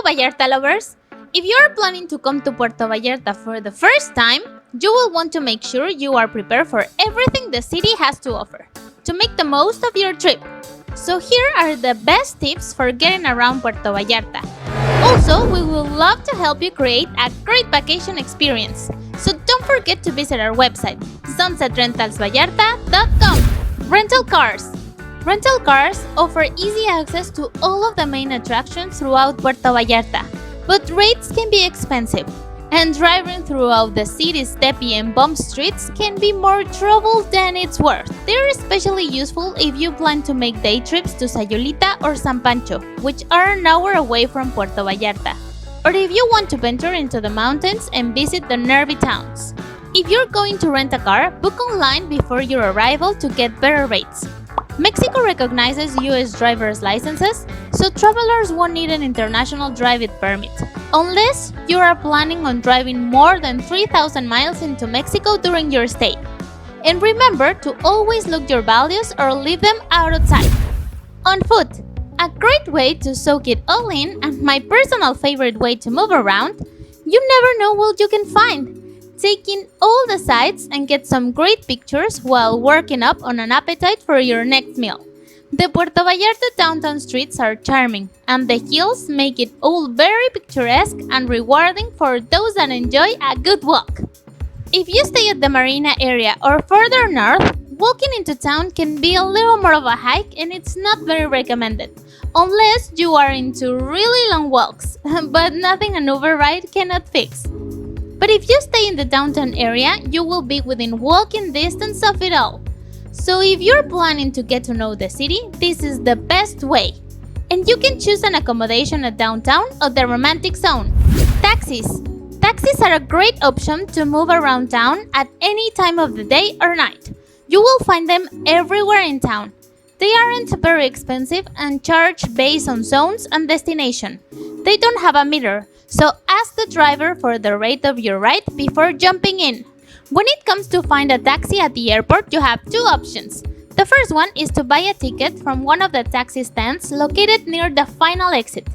Vallarta lovers! If you are planning to come to Puerto Vallarta for the first time, you will want to make sure you are prepared for everything the city has to offer to make the most of your trip. So here are the best tips for getting around Puerto Vallarta. Also, we would love to help you create a great vacation experience. So don't forget to visit our website, sunsetrentalsvallarta.com. Rental cars. Rental cars offer easy access to all of the main attractions throughout Puerto Vallarta, but rates can be expensive, and driving throughout the city's steppy and bump streets can be more trouble than it's worth. They're especially useful if you plan to make day trips to Sayulita or San Pancho, which are an hour away from Puerto Vallarta, or if you want to venture into the mountains and visit the nearby towns. If you're going to rent a car, book online before your arrival to get better rates. Mexico recognizes U.S. driver's licenses, so travelers won't need an international driving permit, unless you are planning on driving more than 3,000 miles into Mexico during your stay. And remember to always look your values or leave them outside. On foot, a great way to soak it all in and my personal favorite way to move around, you never know what you can find. Take in all the sights and get some great pictures while working up on an appetite for your next meal. The Puerto Vallarta downtown streets are charming, and the hills make it all very picturesque and rewarding for those that enjoy a good walk. If you stay at the Marina area or further north, walking into town can be a little more of a hike and it's not very recommended, unless you are into really long walks, but nothing an Uber ride cannot fix. But if you stay in the downtown area, you will be within walking distance of it all. So if you're planning to get to know the city, this is the best way. And you can choose an accommodation at downtown or the romantic zone. Taxis. Taxis are a great option to move around town at any time of the day or night. You will find them everywhere in town. They aren't very expensive and charge based on zones and destination. They don't have a meter, so ask the driver for the rate of your ride before jumping in. When it comes to find a taxi at the airport, you have two options. The first one is to buy a ticket from one of the taxi stands located near the final exit.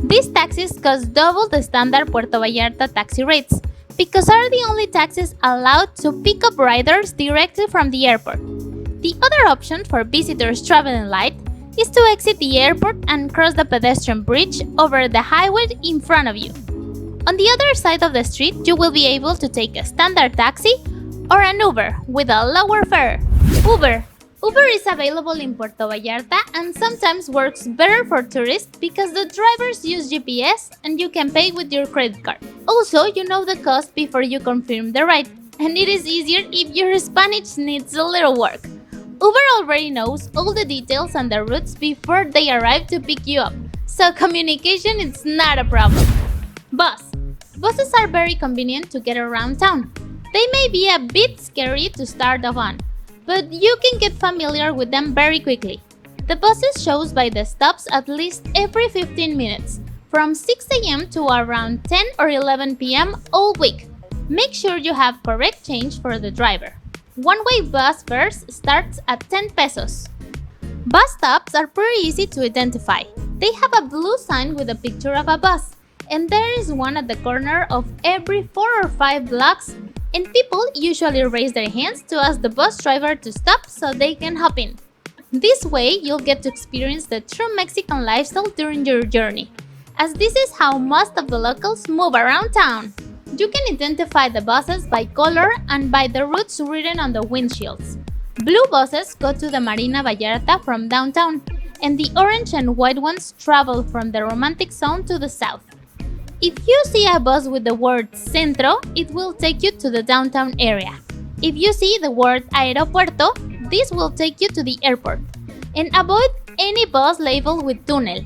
These taxis cost double the standard Puerto Vallarta taxi rates because are the only taxis allowed to pick up riders directly from the airport. The other option for visitors traveling light is to exit the airport and cross the pedestrian bridge over the highway in front of you. On the other side of the street, you will be able to take a standard taxi or an Uber with a lower fare. Uber is available in Puerto Vallarta and sometimes works better for tourists because the drivers use GPS and you can pay with your credit card. Also, you know the cost before you confirm the ride, and it is easier if your Spanish needs a little work. Uber already knows all the details and the routes before they arrive to pick you up, so communication is not a problem. Buses are very convenient to get around town. They may be a bit scary to start off on, but you can get familiar with them very quickly. The buses shows by the stops at least every 15 minutes, from 6 a.m. to around 10 or 11 p.m. all week. Make sure you have correct change for the driver. One-way bus fares starts at 10 pesos. Bus stops are pretty easy to identify. They have a blue sign with a picture of a bus, and there is one at the corner of every 4 or 5 blocks, and people usually raise their hands to ask the bus driver to stop so they can hop in. This way, you'll get to experience the true Mexican lifestyle during your journey, as this is how most of the locals move around town. You can identify the buses by color and by the routes written on the windshields. Blue buses go to the Marina Vallarta from downtown, and the orange and white ones travel from the romantic zone to the south. If you see a bus with the word Centro, it will take you to the downtown area. If you see the word Aeropuerto, this will take you to the airport. And avoid any bus labeled with Túnel.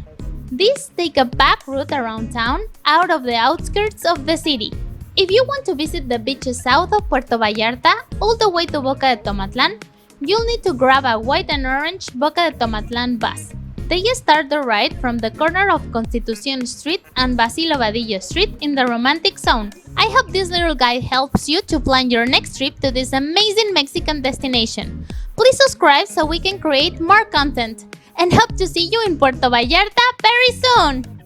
These take a back route around town, out of the outskirts of the city. If you want to visit the beaches south of Puerto Vallarta, all the way to Boca de Tomatlan, you'll need to grab a white and orange Boca de Tomatlan bus. They start the ride from the corner of Constitución Street and Basilio Vadillo Street in the romantic zone. I hope this little guide helps you to plan your next trip to this amazing Mexican destination. Please subscribe so we can create more content, and hope to see you in Puerto Vallarta very soon!